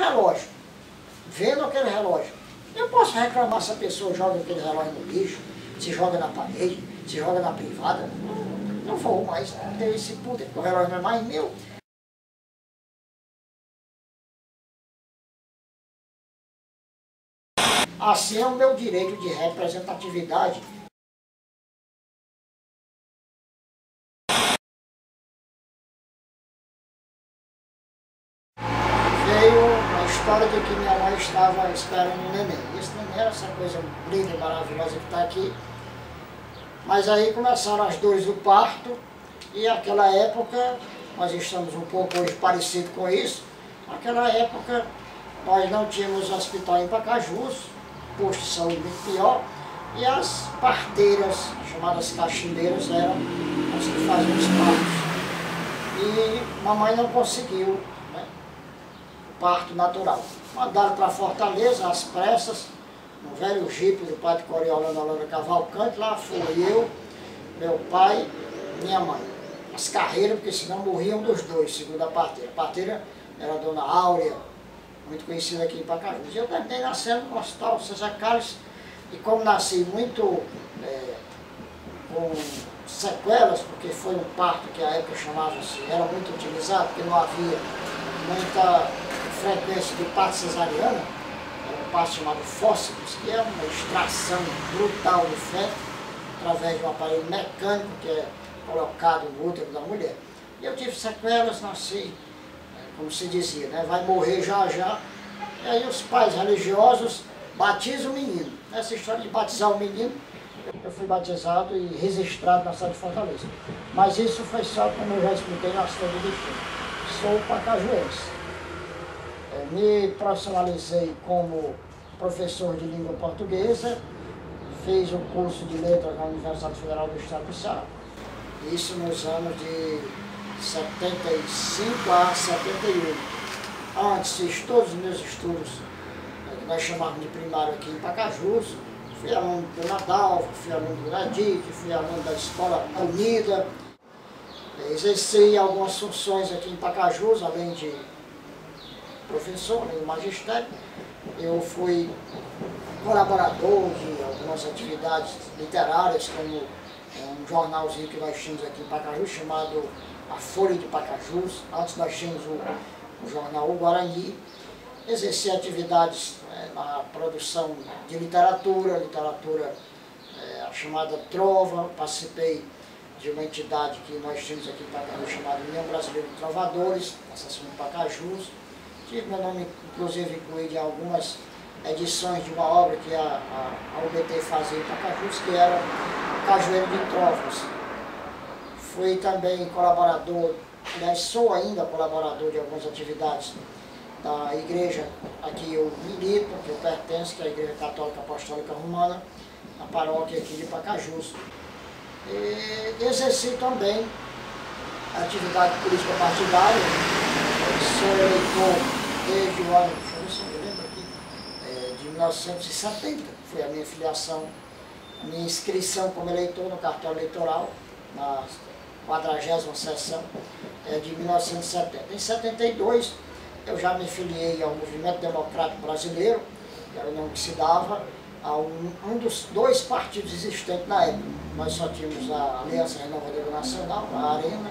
relógio, vendo aquele relógio. Eu posso reclamar se a pessoa joga aquele relógio no lixo, se joga na parede, se joga na privada. Não vou mais ter esse poder, porque o relógio não é mais meu. Assim é o meu direito de representatividade. Veio a história de que minha mãe estava esperando um neném. Esse neném era essa coisa linda e maravilhosa que está aqui. Mas aí começaram as dores do parto e naquela época, nós estamos um pouco hoje parecido com isso, naquela época nós não tínhamos hospital em Pacajus, posto de saúde muito pior, e as parteiras, chamadas cachimbeiras, eram as que faziam os partos. E mamãe não conseguiu, né, o parto natural. Mandaram para Fortaleza, às pressas, no velho jipe do Padre Coriolano Holanda Cavalcante. Lá fui eu, meu pai e minha mãe. As carreiras, porque senão morriam dos dois, segundo a parteira. A parteira era a dona Áurea, muito conhecida aqui em Pacajus. Eu terminei nascendo no Hospital César Carlos, e como nasci muito com sequelas, porque foi um parto que à época chamava-se, era muito utilizado, porque não havia muita frequência de parto cesariana, era um parto chamado fósseis, que é uma extração brutal do feto, através de um aparelho mecânico que é colocado no útero da mulher. E eu tive sequelas, nasci, como se dizia, né, vai morrer já já. E aí os pais religiosos batizam o menino. Nessa história de batizar o menino, eu fui batizado e registrado na cidade de Fortaleza. Mas isso foi só, como eu já expliquei, na cidade de Lixão. Sou pacajuense. Me profissionalizei como professor de língua portuguesa, fiz o curso de letras na Universidade Federal do Estado do Ceará. Isso nos anos de 75 a 71. Antes fiz todos os meus estudos, que nós chamávamos de primário aqui em Pacajus. Fui aluno do Nadal, fui aluno do Nadic, fui aluno da Escola Unida. Exerci algumas funções aqui em Pacajus, além de professor, além do magistério. Eu fui colaborador de algumas atividades literárias, como um jornalzinho que nós tínhamos aqui em Pacajus, chamado A Folha de Pacajus. Antes nós tínhamos o jornal O Guarani. Exerci atividades na produção de literatura, a chamada Trova. Participei de uma entidade que nós tínhamos aqui em Pacajus, chamada União Brasileira de Trovadores, na seção de Pacajus. Tive meu nome, inclusive, incluído em algumas edições de uma obra que a UBT fazia em Pacajus, que era Cajueiro de Trovas. Fui também colaborador, aliás, sou ainda colaborador de algumas atividades da igreja a que eu milito, que eu pertenço, que é a Igreja Católica Apostólica Romana, na paróquia aqui de Pacajus. E exerci também a atividade política partidária. Sou eleitor desde o ano, deixa eu ver se eu lembro aqui, de 1970, foi a minha filiação, a minha inscrição como eleitor no cartório eleitoral, na 40ª sessão de 1970. Em 72, eu já me filiei ao Movimento Democrático Brasileiro, que era o nome que se dava a um dos dois partidos existentes na época. Nós só tínhamos a Aliança Renovadora Nacional, a Arena,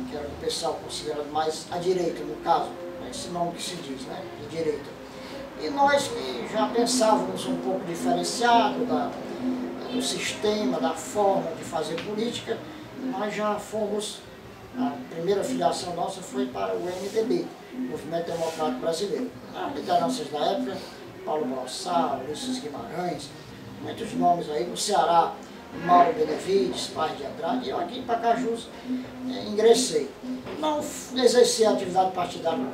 que era o pessoal considerado mais à direita, no caso, esse nome que se diz, né, de direita. E nós que já pensávamos um pouco diferenciado do sistema, da forma de fazer política, nós já fomos, a primeira filiação nossa foi para o MDB, Movimento Democrático Brasileiro. As lideranças da época, Paulo Bossá, Ulisses Guimarães, muitos nomes aí, no Ceará, Mauro Benevides, Paz de Andrade, e eu aqui em Pacajus ingressei. Não exerci a atividade partidária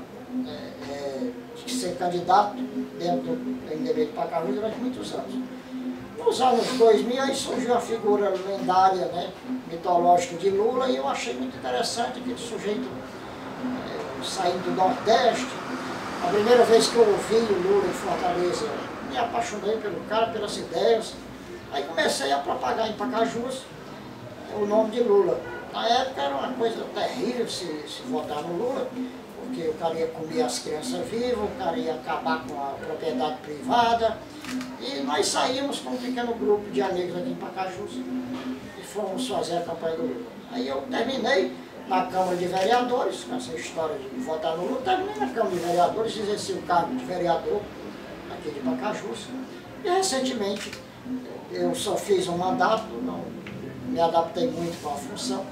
de ser candidato dentro do MDB de Pacajus durante muitos anos. Nos anos 2000 aí surgiu a figura lendária, né, mitológica de Lula, e eu achei muito interessante aquele sujeito saindo do Nordeste. A primeira vez que eu ouvi o Lula em Fortaleza, me apaixonei pelo cara, pelas ideias. Aí comecei a propagar em Pacajus o nome de Lula. Na época era uma coisa terrível se votar no Lula, porque o cara ia comer as crianças vivas, o cara ia acabar com a propriedade privada. E nós saímos com um pequeno grupo de amigos aqui em Pacajus e fomos fazer a campanha do Lula. Aí eu terminei na Câmara de Vereadores, com essa história de votar no Lula, terminei na Câmara de Vereadores, exerci o cargo de vereador aqui de Pacajus. E recentemente eu só fiz um mandato, não me adaptei muito com a função.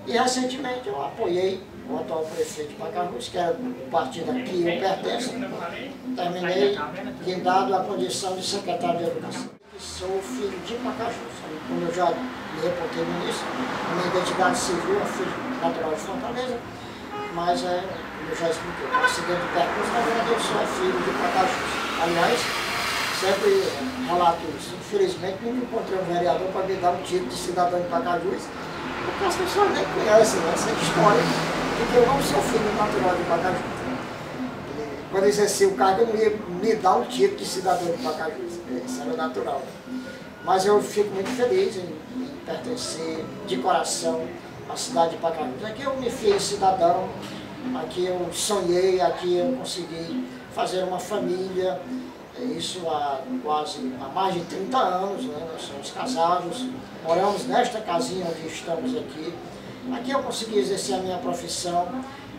E recentemente eu apoiei o atual prefeito de Pacajus, que era o partido a que eu pertenço. Terminei guindado a condição de secretário de Educação. Sou filho de Pacajus, como eu já me reportei no início, a minha identidade civil é filho natural de Fortaleza, mas eu já expliquei, o acidente de percurso, na verdade eu sou filho de Pacajus. Aliás, sempre relato isso. Infelizmente, nunca encontrei um vereador para me dar um título de cidadão de Pacajus, porque as pessoas nem conhecem essa história de que eu não sou filho natural de Pacajus. Quando exerci o cargo, eu não ia me dar o título de cidadão de Pacajus, isso era natural. Mas eu fico muito feliz em pertencer de coração à cidade de Pacajus. Aqui eu me fiz cidadão, aqui eu sonhei, aqui eu consegui fazer uma família. Isso há mais de 30 anos, né? Nós somos casados, moramos nesta casinha onde estamos aqui. Aqui eu consegui exercer a minha profissão,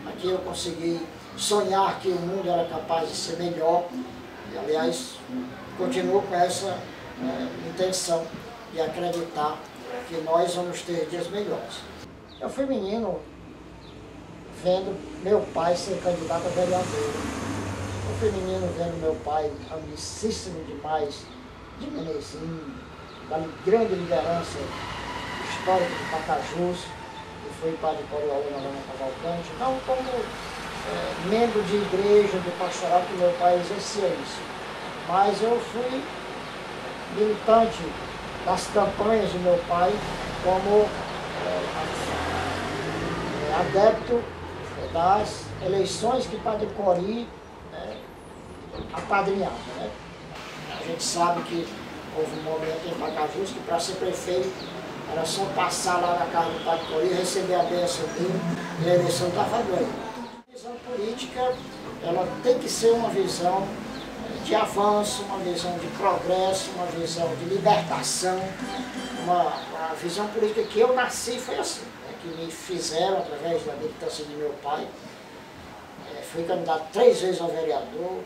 aqui eu consegui sonhar que o mundo era capaz de ser melhor. E, aliás, continuo com essa intenção de acreditar que nós vamos ter dias melhores. Eu fui menino vendo meu pai ser candidato a vereador. Eu fui menino vendo meu pai, amicíssimo demais, de Menezinho, da grande liderança histórica de Pacajus, que foi padre Coriolano lá na Cavalcante, não como membro de igreja, de pastoral, que meu pai exercia isso. Mas eu fui militante das campanhas do meu pai como adepto das eleições que Padre Cori apadrinhava, né? A gente sabe que houve um momento em Pacajus que para ser prefeito era só passar lá na casa do Padre Cori, receber a bênção dele e a eleição estava ganha. A visão política, ela tem que ser uma visão de avanço, uma visão de progresso, uma visão de libertação, uma visão política que eu nasci foi assim, né? Que me fizeram através da militância de meu pai. Fui candidato 3 vezes a vereador,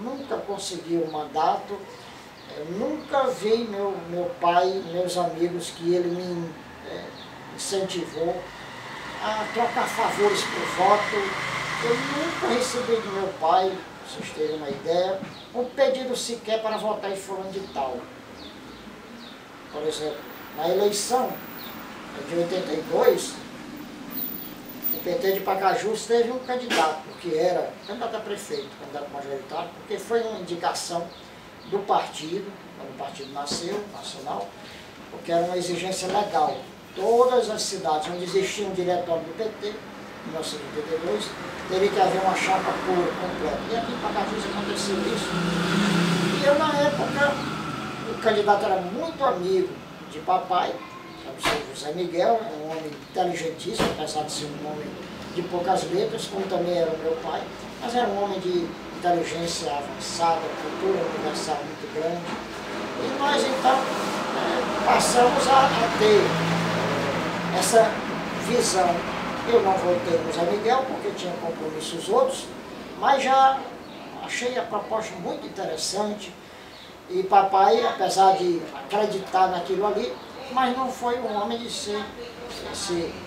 nunca consegui o mandato, nunca vi meu pai, meus amigos, que ele me incentivou a trocar favores por voto. Eu nunca recebi do meu pai, para vocês terem uma ideia, um pedido sequer para votar em fulano de tal. Por exemplo, na eleição de 82, o PT de Pacajus teve um candidato, que era candidato a prefeito, candidato majoritário, porque foi uma indicação do partido, quando o partido nasceu, nacional, porque era uma exigência legal. Todas as cidades onde existia um diretório do PT, em 1982, teria que haver uma chapa pura, completa. E aqui em Pacajus aconteceu isso. E eu, na época, o candidato era muito amigo de papai, o seu José Miguel, um homem inteligentíssimo, apesar de ser um homem de poucas letras, como também era o meu pai, mas era um homem de inteligência avançada, cultura universal muito grande. E nós, então, passamos a ter essa visão. Eu não votei no José Miguel, porque tinha compromissos outros, mas já achei a proposta muito interessante. E papai, apesar de acreditar naquilo ali, mas não foi um homem de ser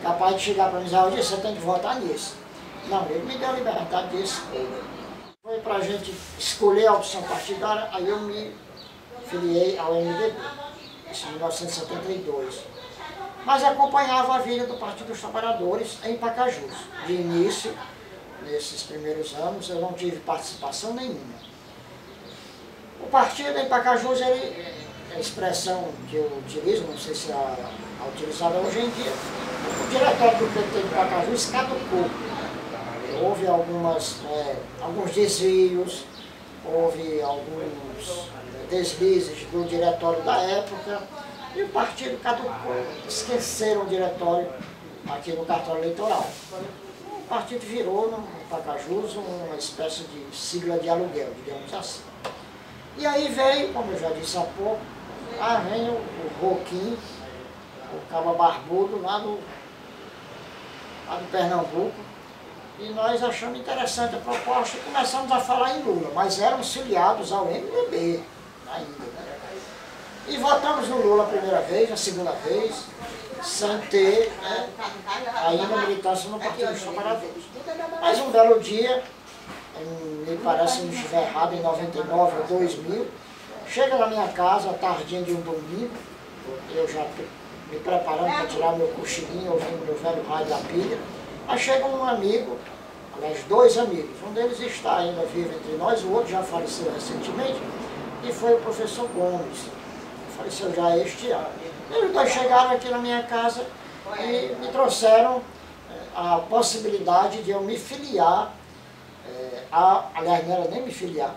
capaz de chegar para mim e dizer, você tem que votar nisso. Não, ele me deu a liberdade de escolha. Foi para a gente escolher a opção partidária, aí eu me filiei ao MDB, isso em 1972. Mas acompanhava a vida do Partido dos Trabalhadores em Pacajus. De início, nesses primeiros anos, eu não tive participação nenhuma. O partido em Pacajus, ele, a expressão que eu utilizo, não sei se é utilizada hoje em dia, o diretório do PT de Pacajus caducou. Houve alguns desvios, houve alguns deslizes do diretório da época, e o partido caducou. Esqueceram o diretório aqui no cartório eleitoral. O partido virou no Pacajus uma espécie de sigla de aluguel, digamos assim. E aí veio, como eu já disse há pouco, vem o Roquim, o cabo barbudo lá do Pernambuco, e nós achamos interessante a proposta e começamos a falar em Lula, mas éramos filiados ao MDB ainda, né? E votamos no Lula a primeira vez, a segunda vez, sem ter, né, ainda militância no Partido dos Trabalhadores. Mas um belo dia, me parece, se não estiver errado, em 99 ou 2000, chega na minha casa, tardinha de um domingo, eu já me preparando para tirar meu cochilinho, ouvindo meu velho rádio da pilha, aí chega um amigo, aliás, dois amigos, um deles está ainda vivo entre nós, o outro já faleceu recentemente, e foi o professor Gomes, faleceu já este ano. Eles dois chegaram aqui na minha casa e me trouxeram a possibilidade de eu me filiar, aliás, não era nem me filiar,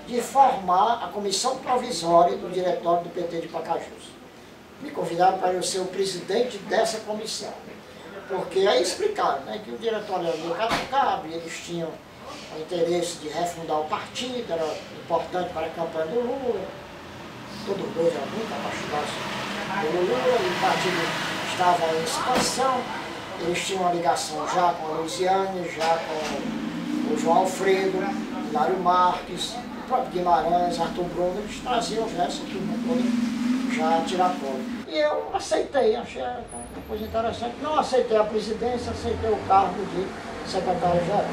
de formar a comissão provisória do diretório do PT de Pacajus. Me convidaram para eu ser o presidente dessa comissão, porque aí explicaram, né, que o diretório era meio caducado e eles tinham o interesse de refundar o partido, era importante para a campanha do Lula. Todos dois eram muito apaixonados pelo Lula e o partido estava em expansão. Eles tinham uma ligação já com a Luiziane, já com o João Alfredo, Hilário Marques, o próprio Guimarães, Arthur Bruno, eles traziam já essa turma toda já a tirar fora. E eu aceitei, achei uma coisa interessante. Não aceitei a presidência, aceitei o cargo de secretário-geral.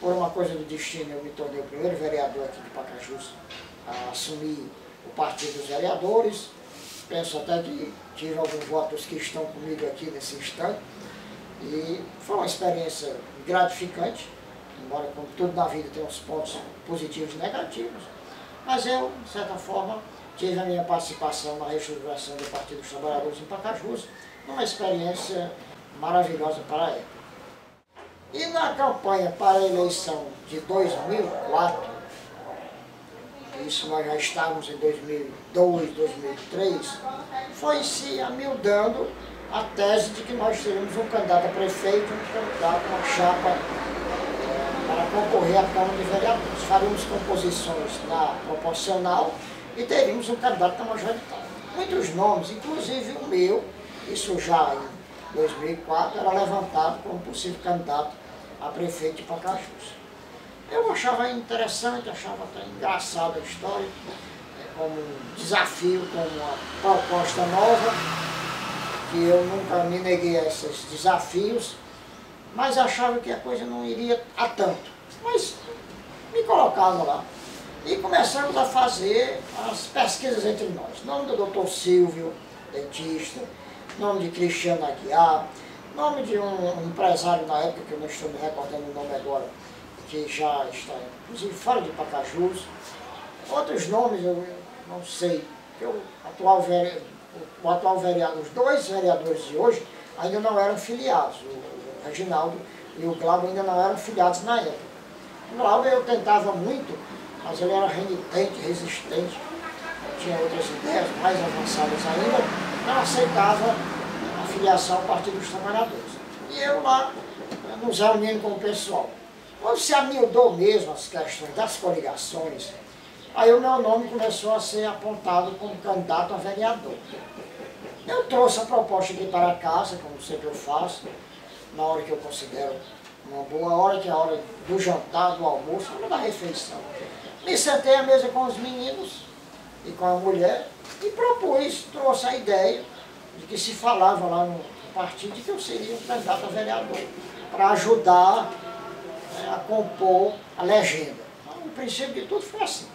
Por uma coisa do destino, eu me tornei o primeiro vereador aqui de Pacajus a assumir o Partido dos Vereadores. Penso até que tive alguns votos que estão comigo aqui nesse instante. E foi uma experiência gratificante, embora como tudo na vida tem uns pontos positivos e negativos. Mas eu, de certa forma, tive a minha participação na reestruturação do Partido dos Trabalhadores em Pacajus, uma experiência maravilhosa para a época. E na campanha para a eleição de 2004, isso nós já estávamos em 2002, 2003, foi se amildando a tese de que nós teríamos um candidato a prefeito, um candidato, uma chapa para concorrer à Câmara de Vereadores. Faríamos composições na proporcional e teríamos um candidato na majoritária. Muitos nomes, inclusive o meu, isso já em 2004, era levantado como possível candidato a prefeito de Pacajus. Eu achava interessante, achava até engraçada a história, como um desafio, como uma proposta nova, que eu nunca me neguei a esses desafios, mas achava que a coisa não iria a tanto. Mas me colocava lá. E começamos a fazer as pesquisas entre nós. Nome do Dr. Silvio, dentista, nome de Cristiano Aguiar, nome de um empresário na época, que eu não estou me recordando o nome agora, que já está, inclusive, fora de Pacajus. Outros nomes eu não sei, porque o atual vereador, os dois vereadores de hoje ainda não eram filiados, o Reginaldo e o Glauber ainda não eram filiados na época. O Glauber eu tentava muito, mas ele era renitente, resistente, tinha outras ideias mais avançadas ainda, não aceitava a filiação ao Partido dos Trabalhadores. E eu lá, nos reunindo com o pessoal. Quando se amildou mesmo as questões das coligações, aí o meu nome começou a ser apontado como candidato a vereador. Eu trouxe a proposta aqui para casa, como sempre eu faço, na hora que eu considero uma boa hora, que é a hora do jantar, do almoço, a hora da refeição. Me sentei à mesa com os meninos e com a mulher e propus, trouxe a ideia de que se falava lá no partido de que eu seria um candidato a vereador, para ajudar a compor a legenda. Então, o princípio de tudo foi assim.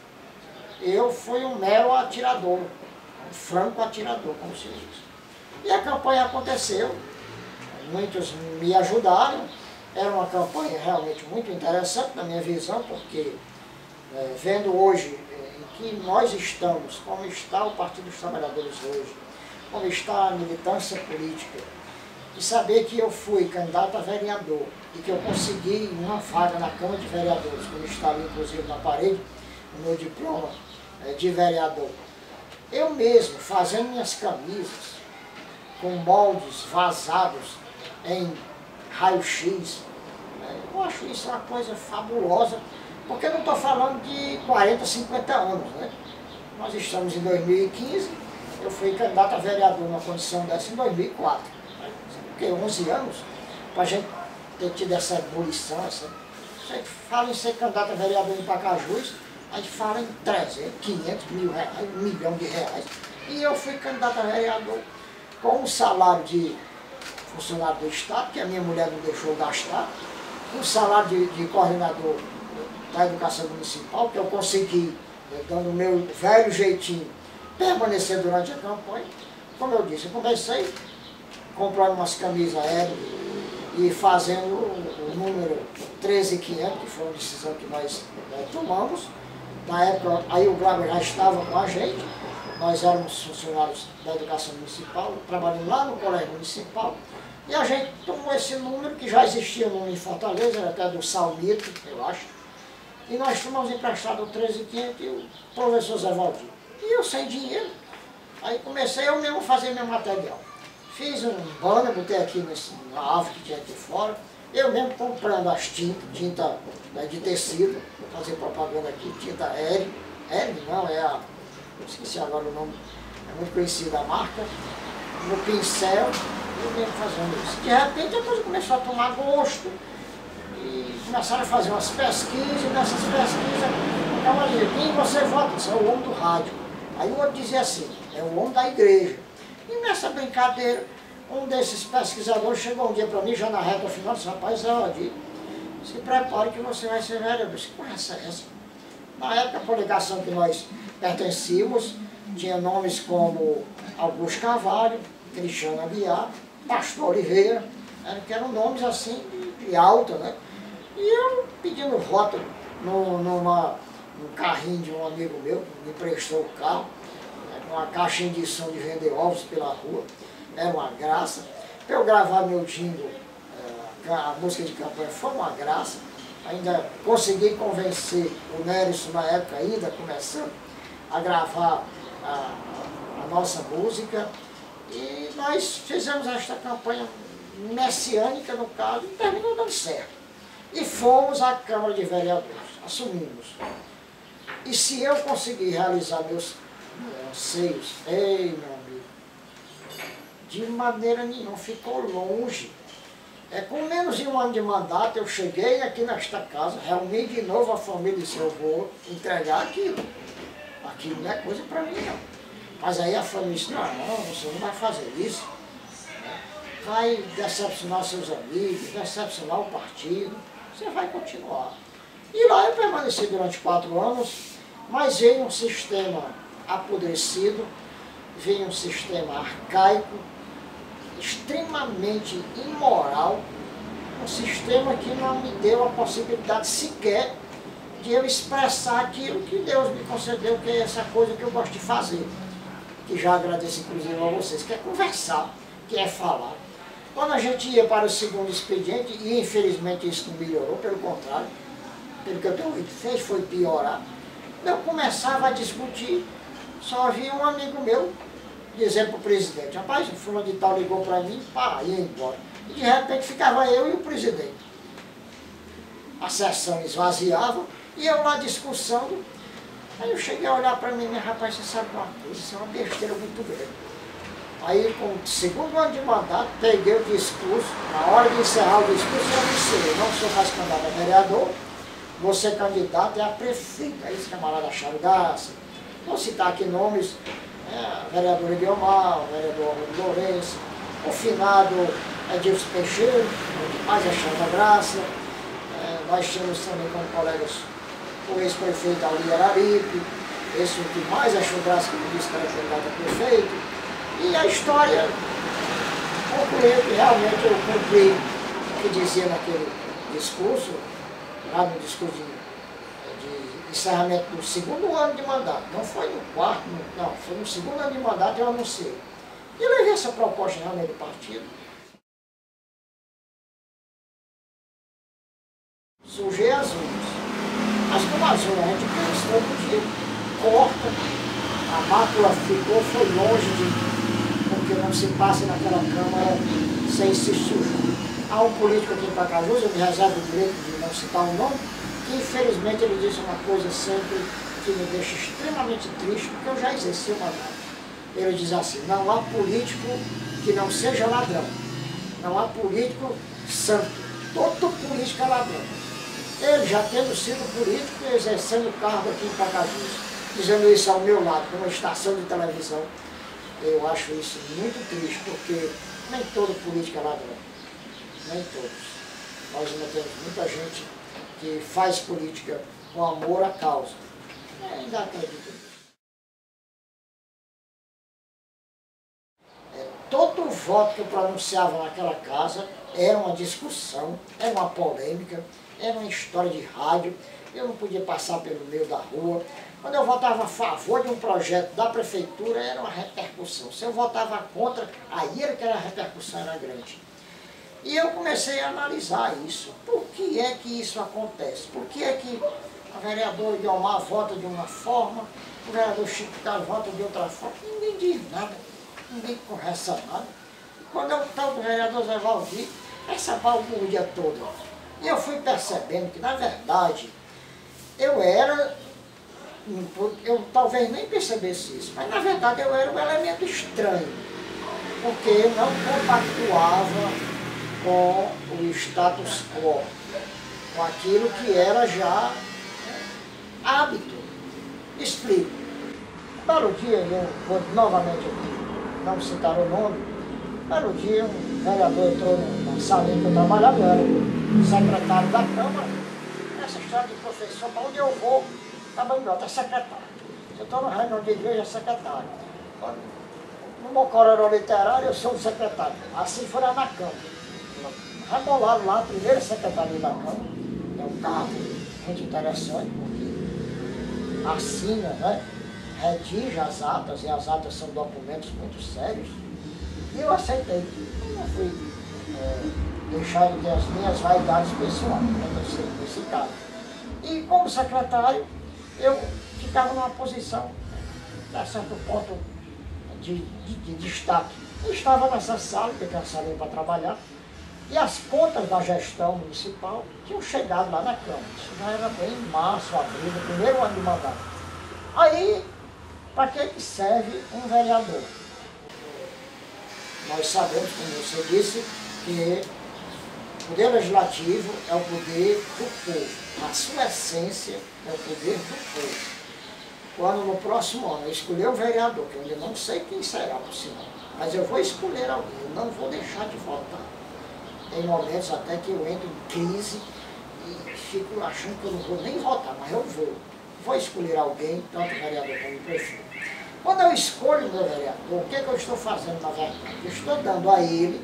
Eu fui um mero atirador, um franco atirador, como se diz. E a campanha aconteceu, muitos me ajudaram, era uma campanha realmente muito interessante na minha visão, porque vendo hoje em que nós estamos, como está o Partido dos Trabalhadores hoje, como está a militância política, e saber que eu fui candidato a vereador e que eu consegui uma vaga na Câmara de Vereadores, como está ali inclusive na parede, o meu diploma de vereador. Eu mesmo, fazendo minhas camisas, com moldes vazados em raio-x. Eu acho isso uma coisa fabulosa, porque eu não estou falando de 40, 50 anos, né? Nós estamos em 2015, eu fui candidato a vereador numa condição dessa em 2004. Porque 11 anos, para a gente ter tido essa ebulição, a gente fala em ser candidato a vereador em Pacajus, a gente fala em 300, 500 mil reais, R$1 milhão. E eu fui candidato a vereador com um salário de funcionário do Estado, que a minha mulher não deixou gastar, um salário de coordenador da educação municipal, que eu consegui, dando o meu velho jeitinho, permanecer durante a campanha. Como eu disse, eu comecei comprando umas camisas aéreas e fazendo o número 13.500, que foi uma decisão que nós tomamos. Na época, aí o Glauber já estava com a gente, nós éramos funcionários da educação municipal, trabalhando lá no colégio municipal, e a gente tomou esse número, que já existia no em Fortaleza, era até do Salmito, eu acho, e nós tomamos emprestado o 13.500 e o professor Zé Valdir. E eu sem dinheiro, aí comecei eu mesmo a fazer meu material. Fiz um banner, botei aqui na árvore que tinha aqui fora, eu mesmo comprando as tinta de tecido, fazer propaganda aqui, tinta Eri não, esqueci agora o nome, é muito conhecida a marca, no pincel, eu mesmo fazendo isso. De repente a coisa começou a tomar gosto, e começaram a fazer umas pesquisas, e nessas pesquisas, eu estava dizendo, quem você vota? Isso é o homem do rádio. Aí o outro dizia assim, é o homem da igreja. E nessa brincadeira, um desses pesquisadores chegou um dia para mim, já na reta final, disse, rapaz, Zé Valdir, se prepare que você vai ser vereador. Eu disse, que conversa é essa? Na época, a coligação que nós pertencíamos, tinha nomes como Augusto Carvalho, Cristiano Aguiar, Pastor Oliveira, que eram nomes assim de alta, né? E eu pedindo voto num carrinho de um amigo meu, que me emprestou o carro, uma caixinha de som de vender ovos pela rua, era uma graça. Para eu gravar meu jingle, a música de campanha foi uma graça. Ainda consegui convencer o Nércio, na época ainda começando, a gravar a nossa música. E nós fizemos esta campanha messiânica, no caso, e terminou dando certo. E fomos à Câmara de Vereadores, assumimos. E se eu conseguir realizar meus anseios, ei, meu amigo, de maneira nenhuma, ficou longe. Com menos de um ano de mandato, eu cheguei aqui nesta casa, reuni de novo a família e disse, eu vou entregar aquilo. Aquilo não é coisa para mim, não. Mas aí a família disse, não, você não vai fazer isso. Vai decepcionar seus amigos, decepcionar o partido, você vai continuar. E lá eu permaneci durante 4 anos, mas veio um sistema apodrecido, veio um sistema arcaico, extremamente imoral, um sistema que não me deu a possibilidade sequer de eu expressar aquilo que Deus me concedeu, que é essa coisa que eu gosto de fazer, que já agradeço inclusive a vocês, que é conversar, que é falar. Quando a gente ia para o segundo expediente, e infelizmente isso não melhorou, pelo contrário, pelo que eu tenho ouvido, foi piorar, eu começava a discutir, só havia um amigo meu dizendo para o presidente, rapaz, o fulano de tal ligou para mim, pá, ia embora. E de repente ficava eu e o presidente. A sessão esvaziava, e eu lá discussando. Aí eu cheguei a olhar para mim, rapaz, você sabe uma coisa, isso é uma besteira muito grande. Aí, com o segundo ano de mandato, peguei o discurso, na hora de encerrar o discurso, eu disse, eu não sou mais candidato a vereador, vou ser candidato a prefeito. Aí esse camarada Charo Garça, vou citar aqui nomes, a vereadora Guiomar, o vereador Lourenço, o finado Edilson Peixeira, o que mais achava da graça. Nós tínhamos também como colegas o ex-prefeito Ali Araripe, esse que mais achou graça que me disse que era candidato a prefeito. E a história concluiu que realmente eu cumpri o que dizia naquele discurso, lá no discurso de encerramento do segundo ano de mandato, não foi no quarto, não, foi no segundo ano de mandato eu anunciei. E eu levei essa proposta realmente do partido. Sujei as unhas. Mas como as unhas a gente pensa todo dia, corta, a mácula ficou, foi longe de porque não se passa naquela Câmara sem se sujar. Há um político aqui em Pacajus, eu me reservo o direito de não citar o nome, que infelizmente ele disse uma coisa sempre que me deixa extremamente triste, porque eu já exerci o mandato. Ele diz assim: não há político que não seja ladrão, não há político santo, todo político é ladrão. Ele já tendo sido político e exercendo cargo aqui em Pacajus, dizendo isso ao meu lado, numa estação de televisão, eu acho isso muito triste, porque nem todo político é ladrão, nem todos. Nós ainda temos muita gente que faz política com amor à causa. Eu ainda acredito nisso. Todo voto que eu pronunciava naquela casa era uma discussão, era uma polêmica, era uma história de rádio, eu não podia passar pelo meio da rua. Quando eu votava a favor de um projeto da prefeitura, era uma repercussão. Se eu votava contra, aí era que a repercussão era grande. E eu comecei a analisar isso. Por que é que isso acontece? Por que é que o vereador Guiomar vota de uma forma, o vereador Chico Carlos vota de outra forma? Ninguém diz nada, ninguém conversa nada. Quando eu estava com o vereador Zé Valdir, essa balbúrdia toda. E eu fui percebendo que, na verdade, eu talvez nem percebesse isso, mas na verdade eu era um elemento estranho, porque eu não compactuava com o status quo, com aquilo que era já hábito. Explico. Belo dia, eu vou novamente aqui, não citar o nome, belo dia um vereador entrou na salinha que eu trabalhava, eu era o secretário da Câmara, essa história de professor, para onde eu vou, é secretário. Se eu estou no reunião de igreja, é secretário. No Mocororó Literário, eu sou o secretário. Assim foi lá na Câmara. Rebolaram lá, a primeira secretaria da Câmara. É um cargo muito interessante, porque assina, né? Redige as atas, e as atas são documentos muito sérios. E eu aceitei. Eu não fui deixar de ter as minhas vaidades pessoais, nesse caso. E como secretário, eu ficava numa posição, a certo ponto, de destaque. Eu estava nessa sala, que era a sala para trabalhar, e as pontas da gestão municipal tinham chegado lá na Câmara. Isso já era bem em março, abril, no primeiro ano de mandato. Aí, para que serve um vereador? Nós sabemos, como você disse, que o poder legislativo é o poder do povo. Na sua essência, é o poder do povo. Quando no próximo ano eu escolher um vereador, que eu ainda não sei quem será, por sinal, mas eu vou escolher alguém, eu não vou deixar de votar. Tem momentos até que eu entro em crise e fico achando que eu não vou nem votar, mas eu vou. Vou escolher alguém, tanto vereador como prefeito. Quando eu escolho o meu vereador, o que é que eu estou fazendo na verdade? Eu estou dando a ele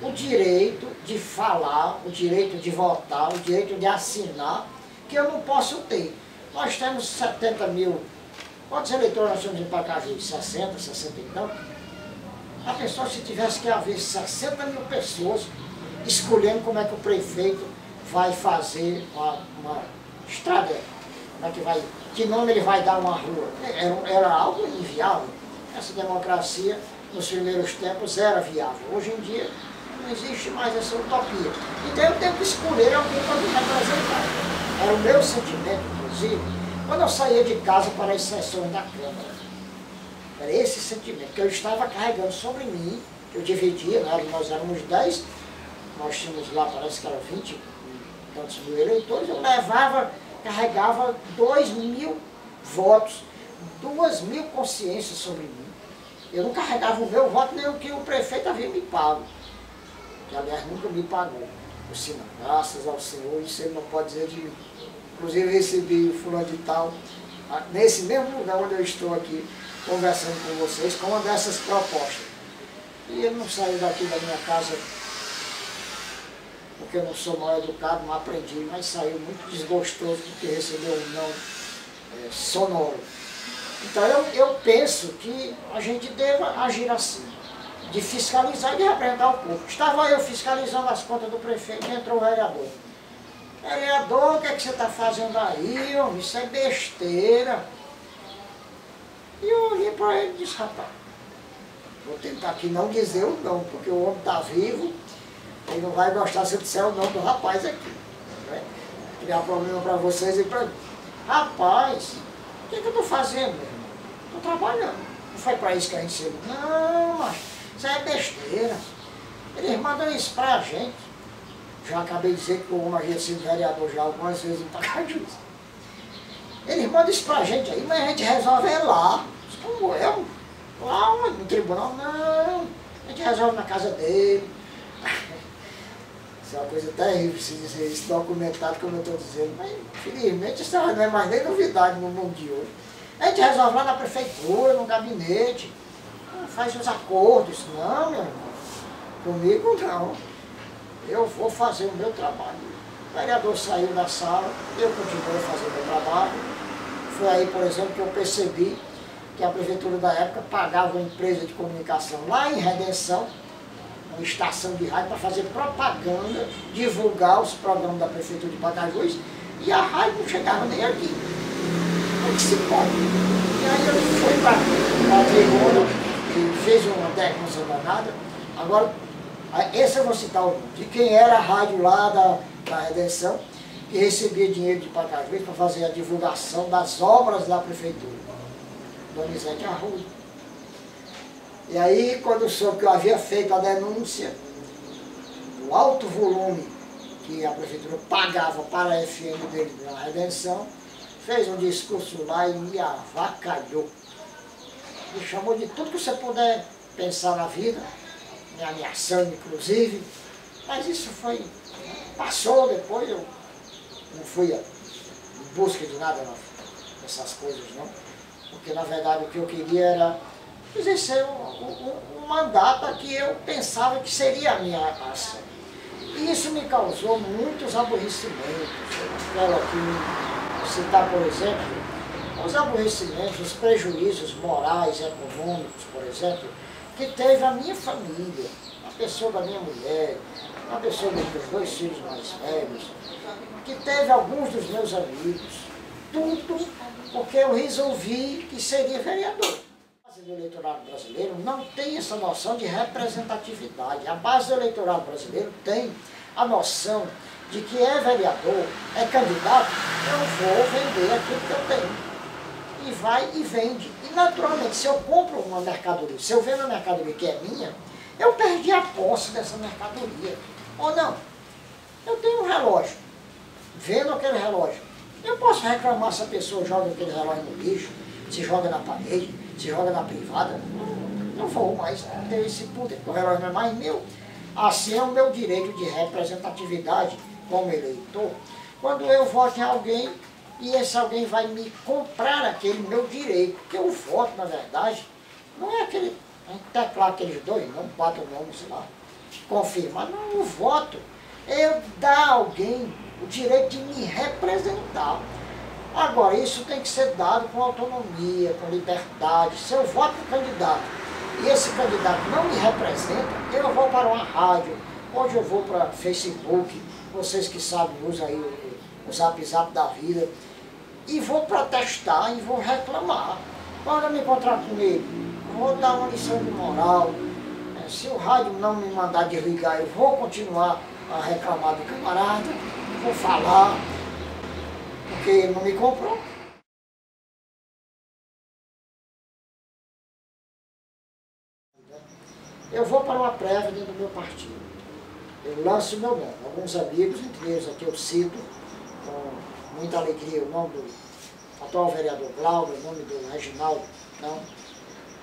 o direito de falar, o direito de votar, o direito de assinar, que eu não posso ter. Nós temos 70 mil, quantos eleitores nós temos em Pacajus? 60, 60 então? A pessoa, se tivesse que haver 60 mil pessoas escolhendo como é que o prefeito vai fazer uma estrada, que nome ele vai dar uma rua. Era algo inviável. Essa democracia, nos primeiros tempos, era viável. Hoje em dia, não existe mais essa utopia. Então eu tenho que escolher alguém para me representar. Era o meu sentimento, inclusive, quando eu saía de casa para as sessões da Câmara. Era esse sentimento que eu estava carregando sobre mim, que eu dividia, né? Nós éramos 10, nós tínhamos lá, parece que eram 20 e tantos mil eleitores, eu carregava 2.000 votos, 2.000 consciências sobre mim. Eu não carregava o meu voto nem o que o prefeito havia me pago, que aliás nunca me pagou, por sinal, graças ao Senhor, isso ele não pode dizer de mim. Inclusive recebi o fulano de tal, nesse mesmo lugar onde eu estou aqui, conversando com vocês, com uma dessas propostas. E ele não saiu daqui da minha casa, porque eu não sou mal educado, não aprendi, mas saiu muito desgostoso porque recebeu um não sonoro. Então eu penso que a gente deva agir assim, de fiscalizar e de representar o povo. Estava eu fiscalizando as contas do prefeito e entrou o vereador. Vereador, o que é que você está fazendo aí, homem? Isso é besteira. E eu olhei para ele e disse, rapaz, Vou tentar aqui não dizer o nome, porque o homem está vivo, ele não vai gostar se eu disser o nome do rapaz aqui. Né? Criar problema para vocês e para mim. Rapaz, o que eu estou fazendo, meu irmão? Estou trabalhando. Não foi para isso que a gente chegou. Não, mas isso é besteira. Eles mandam isso para a gente. Já acabei de dizer que o homem havia sido vereador já algumas vezes em Pacajus. Eles mandam isso para a gente aí, mas a gente resolve lá. Como eu? Lá no tribunal, não. A gente resolve na casa dele. Isso é uma coisa terrível se dizer isso, documentado como eu estou dizendo. Mas, infelizmente, isso não é mais nem novidade no mundo de hoje. A gente resolve lá na prefeitura, no gabinete. Faz os acordos. Não, meu irmão. Comigo não. Eu vou fazer o meu trabalho. O vereador saiu da sala, eu continuei fazendo o meu trabalho. Foi aí, por exemplo, que eu percebi que a prefeitura da época pagava uma empresa de comunicação lá em Redenção, uma estação de rádio, para fazer propaganda, divulgar os programas da prefeitura de Pacajus, e a rádio não chegava nem aqui. Como que se pode? E aí eu fui para a tribuna e fez uma denúncia danada. Agora, esse eu vou citar o nome, de quem era a rádio lá da Redenção, que recebia dinheiro de Pacajus para fazer a divulgação das obras da prefeitura. Donizete Arruda. E aí, quando soube que eu havia feito a denúncia, o alto volume que a prefeitura pagava para a FM dele na Redenção, fez um discurso lá e me avacalhou. Me chamou de tudo que você puder pensar na vida, me ameaçando inclusive, mas isso foi, passou depois, eu não fui em busca de nada dessas coisas não, porque na verdade o que eu queria era exercer um mandato que eu pensava que seria a minha ação. E isso me causou muitos aborrecimentos. Eu quero aqui citar, por exemplo, os aborrecimentos, os prejuízos morais e econômicos, por exemplo, que teve a minha família, a pessoa da minha mulher, a pessoa dos meus 2 filhos mais velhos, que teve alguns dos meus amigos, tudo porque eu resolvi que seria vereador. A base do eleitorado brasileiro não tem essa noção de representatividade. A base do eleitorado brasileiro tem a noção de que é vereador, é candidato, eu vou vender aquilo que eu tenho. E vai e vende. E naturalmente, se eu compro uma mercadoria, se eu vendo uma mercadoria que é minha, eu perdi a posse dessa mercadoria. Ou não? Eu tenho um relógio, vendo aquele relógio. Eu posso reclamar se a pessoa joga aquele relógio no lixo, se joga na parede, se joga na privada. Não vou mais ter esse poder, porque o relógio não é mais meu. Assim é o meu direito de representatividade como eleitor. Quando eu voto em alguém, e esse alguém vai me comprar aquele meu direito, porque o voto, na verdade, não é aquele, a gente teclar aqueles dois, não bota o nome, sei lá, confirmar, não, o voto é eu dar a alguém o direito de me representar. Agora, isso tem que ser dado com autonomia, com liberdade. Se eu voto no candidato e esse candidato não me representa, eu vou para uma rádio, hoje eu vou para Facebook, vocês que sabem, usam aí o Zap Zap da vida, e vou protestar e vou reclamar. Quando eu me encontrar com ele, vou dar uma lição de moral. Se o rádio não me mandar desligar, eu vou continuar a reclamar do camarada, vou falar, porque ele não me comprou. Eu vou para uma prévia dentro do meu partido. Eu lanço o meu nome. Alguns amigos, entre eles aqui eu cito, com muita alegria, o nome do atual vereador Glauber, o nome do Reginaldo. Não,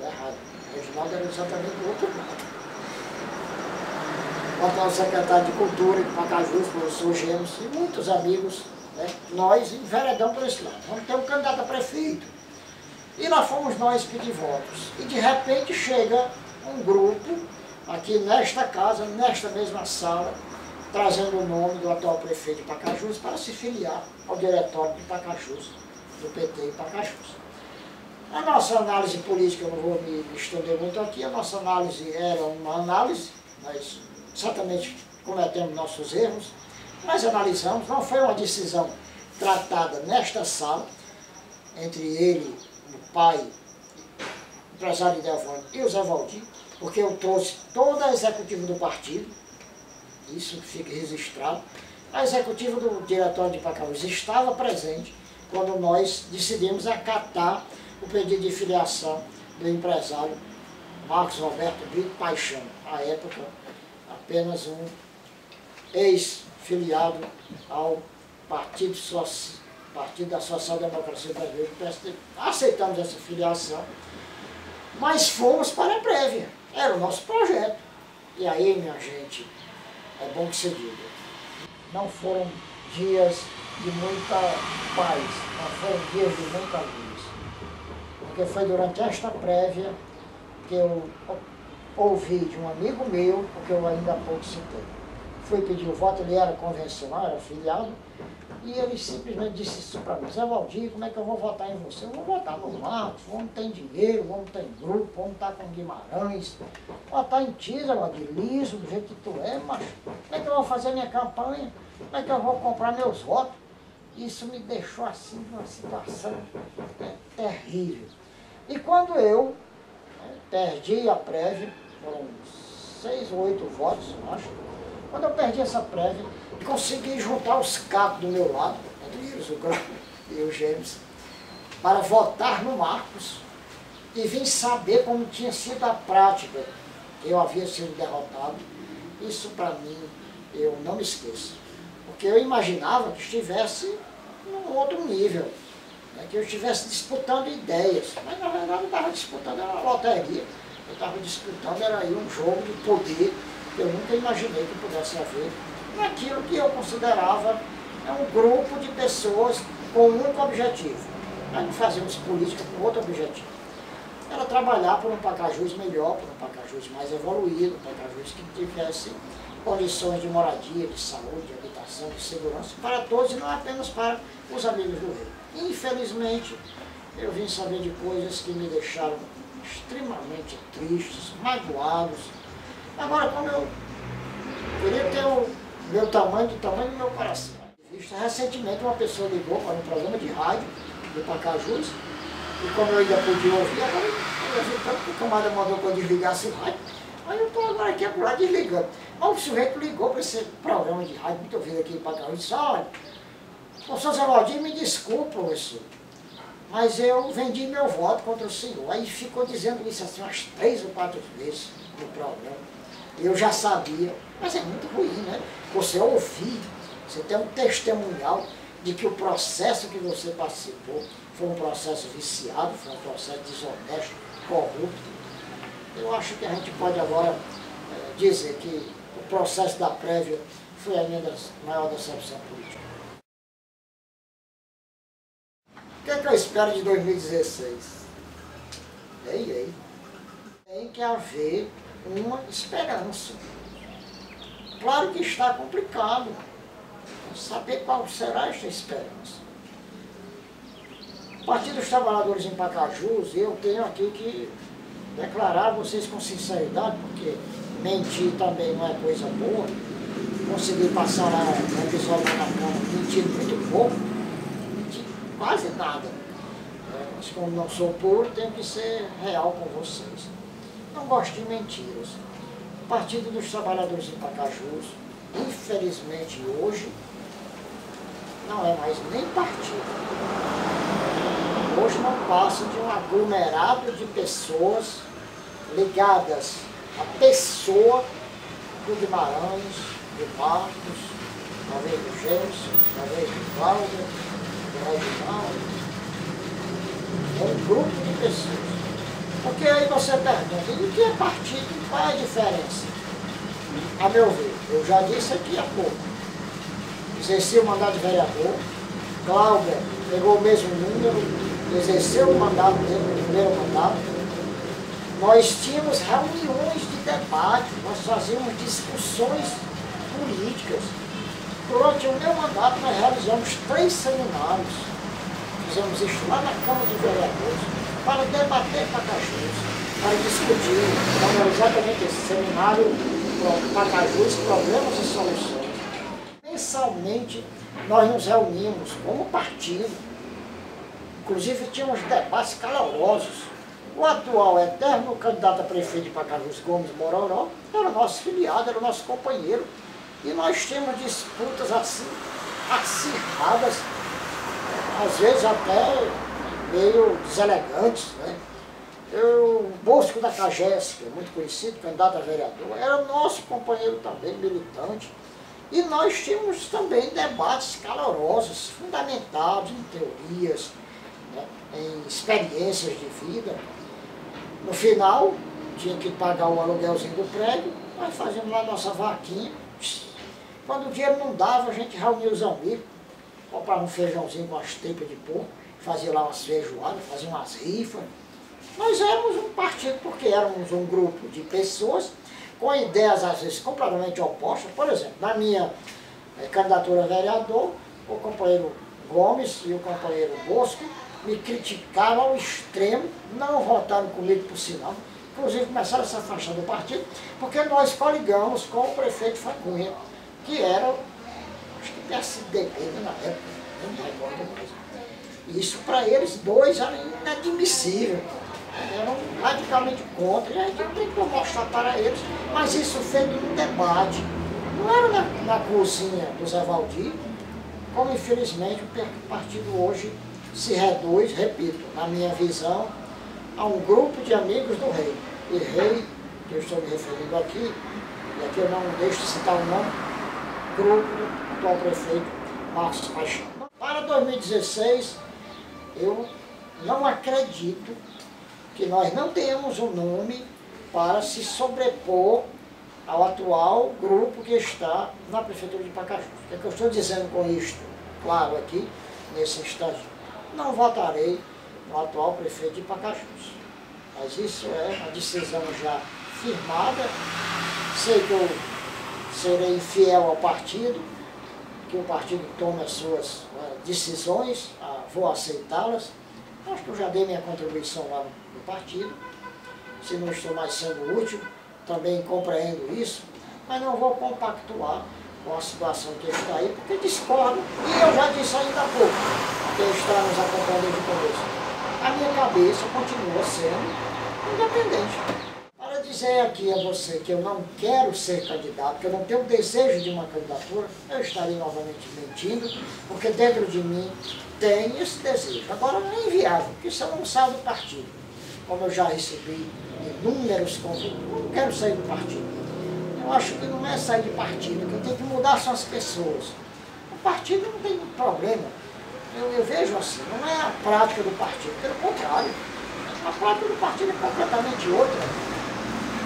é errado. O Reginaldo era exatamente do outro lado. O atual secretário de Cultura de Pacajus, o professor Gêmeos, e muitos amigos, né? Nós enveredamos por esse lado. Vamos ter um candidato a prefeito. E lá fomos nós pedir votos. E de repente chega um grupo aqui nesta casa, nesta mesma sala, trazendo o nome do atual prefeito de Pacajus para se filiar ao diretório de Pacajus, do PT em Pacajus. A nossa análise política, eu não vou me estender muito aqui, a nossa análise era uma análise, nós certamente cometemos nossos erros, mas analisamos, não foi uma decisão tratada nesta sala, entre ele, o pai, o empresário Delvânio e o Zé Valdir, porque eu trouxe toda a executiva do partido, isso fica registrado. A executiva do diretório de Pacajus estava presente quando nós decidimos acatar o pedido de filiação do empresário Marcos Roberto Brito Paixão, à época apenas um ex-filiado ao Partido da Social Democracia Brasileira, do PSD. Aceitamos essa filiação, mas fomos para a prévia, era o nosso projeto. E aí, minha gente, é bom que se diga, não foram dias de muita paz, não foram dias de muita luz, porque foi durante esta prévia que eu ouvi de um amigo meu, porque eu ainda há pouco citei. Fui pedir o voto, ele era convencional, era filiado, e ele simplesmente disse isso para mim: Zé Valdir, como é que eu vou votar em você? Eu vou votar no Marcos, vamos ter dinheiro, vamos ter grupo, vamos estar com Guimarães, votar em ti, Zé Valdir, liso, do jeito que tu é, mas como é que eu vou fazer minha campanha? Como é que eu vou comprar meus votos? Isso me deixou assim, numa situação terrível. E quando eu perdi a prévia, foram 6 ou 8 votos, eu acho. Quando eu perdi essa prévia, consegui juntar os cabos do meu lado, entre eles o Grau e o James, para votar no Marcos e vim saber como tinha sido a prática. Eu havia sido derrotado. Isso para mim, eu não me esqueço. Porque eu imaginava que estivesse num outro nível, né, que eu estivesse disputando ideias, mas na verdade eu estava disputando era uma loteria, eu estava disputando era aí um jogo de poder que eu nunca imaginei que pudesse haver naquilo que eu considerava um grupo de pessoas com um único objetivo. Nós não fazíamos política com outro objetivo. Era trabalhar por um Pacajus melhor, por um Pacajus mais evoluído, um Pacajus que tivesse condições de moradia, de saúde, de habitação, de segurança para todos e não apenas para os amigos do Rio. Infelizmente, eu vim saber de coisas que me deixaram extremamente tristes, magoados. Agora, como eu queria ter o meu tamanho, do tamanho do meu coração. Recentemente, uma pessoa ligou para um programa de rádio do Pacajus, e como eu ainda podia ouvir, agora eu vi tanto que o camarada mandou que eu desligasse o rádio. Aí eu estou agora aqui por lá desligando. Mas o sujeito ligou para esse programa de rádio, muito ouvido aqui em Pacajus, e disse: olha, professor Zé Valdir, me desculpa, professor, mas eu vendi meu voto contra o senhor. Aí ficou dizendo isso assim umas 3 ou 4 vezes no programa. Eu já sabia, mas é muito ruim, né? Você ouvir, você tem um testemunhal de que o processo que você participou foi um processo viciado, foi um processo desonesto, corrupto. Eu acho que a gente pode agora dizer que o processo da prévia foi a minha maior decepção política. O que é que eu espero de 2016? Ei. Tem que haver uma esperança. Claro que está complicado saber qual será esta esperança. O Partido dos Trabalhadores em Pacajus, eu tenho aqui que declarar a vocês com sinceridade, porque mentir também não é coisa boa. Consegui passar lá um episódio na Câmara mentindo muito pouco, mentir quase nada. Mas como não sou puro, tenho que ser real com vocês. Não gosto de mentiras. O Partido dos Trabalhadores em Pacajus, infelizmente hoje, não é mais nem partido. Hoje não passa de um aglomerado de pessoas ligadas à pessoa do Guimarães, do Marcos, talvez do Gênesis, talvez do Cláudio, do Reginaldo. É um grupo de pessoas. Porque aí você pergunta, e o que é partido? Qual é a diferença? A meu ver, eu já disse aqui há pouco, exerci o mandato de vereador, Cláudia pegou o mesmo número, exerceu o mandato dele no primeiro mandato. Nós tínhamos reuniões de debate, nós fazíamos discussões políticas. Durante o meu mandato nós realizamos 3 seminários. Fizemos isso lá na Câmara de Vereadores, para debater Pacajus, para discutir, então era exatamente esse seminário Pacajus, problemas e soluções. Mensalmente nós nos reuníamos como partido, inclusive tínhamos debates calorosos, O atual eterno candidato a prefeito de Pacajus, Gomes Mororó, era nosso filiado, era nosso companheiro. E nós tínhamos disputas assim, acirradas, às vezes até meio deselegantes, né? O Bosco da Cagés, que é muito conhecido, candidato a vereador, era nosso companheiro também, militante. E nós tínhamos também debates calorosos, fundamentados em teorias, né, em experiências de vida. No final, tinha que pagar o aluguelzinho do prédio, nós fazíamos lá nossa vaquinha. Quando o dinheiro não dava, a gente reunia os amigos, comprava um feijãozinho com as tripas de porco, fazia lá umas feijoadas, fazia umas rifas. Nós éramos um partido porque éramos um grupo de pessoas com ideias às vezes completamente opostas. Por exemplo, na minha candidatura a vereador, o companheiro Gomes e o companheiro Bosco me criticaram ao extremo, não votaram comigo por sinal, inclusive começaram a se afastar do partido, porque nós coligamos com o prefeito Facunha, que era, acho que PSDB na época, não me recordo mais. Isso para eles dois era inadmissível. Eram radicalmente contra, e a gente tentou mostrar para eles, mas isso feito num debate. Não era na cozinha do Zé Valdir, como infelizmente o partido hoje se reduz, repito, na minha visão, a um grupo de amigos do rei. E rei, que eu estou me referindo aqui, e aqui eu não deixo de citar o nome, grupo do atual prefeito Marcos Paixão. Para 2016, eu não acredito que nós não tenhamos um nome para se sobrepor ao atual grupo que está na Prefeitura de Pacajus. O que eu estou dizendo com isto, claro, aqui, nesse instante? Não votarei no atual prefeito de Pacajus. Mas isso é uma decisão já firmada. Sei que eu serei fiel ao partido, que o partido tome as suas decisões, vou aceitá-las. Acho que eu já dei minha contribuição lá no partido, se não estou mais sendo útil, também compreendo isso, mas não vou compactuar com a situação que está aí, porque discordo, e eu já disse ainda há pouco, quem está nos acompanhando desde o começo, a minha cabeça continua sendo independente. Para dizer aqui a você que eu não quero ser candidato, que eu não tenho desejo de uma candidatura, eu estarei novamente mentindo, porque dentro de mim tem esse desejo. Agora não é inviável, porque isso eu não saio do partido. Como eu já recebi inúmeros convites, eu não quero sair do partido. Eu acho que não é sair de partido, que tem que mudar são as pessoas. O partido não tem problema. Eu vejo assim, não é a prática do partido, pelo contrário. A prática do partido é completamente outra,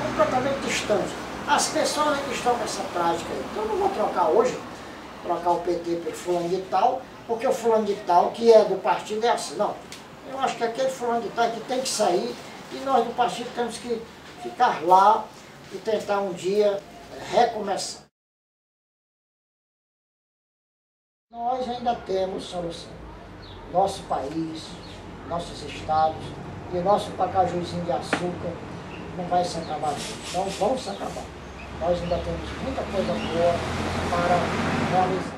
completamente distante. As pessoas que estão nessa prática, então eu não vou trocar hoje, trocar o PT pelo fulano de tal, porque o fulano de tal, que é do partido, é assim. Não, eu acho que aquele fulano de tal que tem que sair, e nós do partido temos que ficar lá e tentar um dia recomeçar. Nós ainda temos solução. Nosso país, nossos estados e o nosso Pacajuzinho de açúcar não vai se acabar, não vão se acabar. Nós ainda temos muita coisa boa para realizar.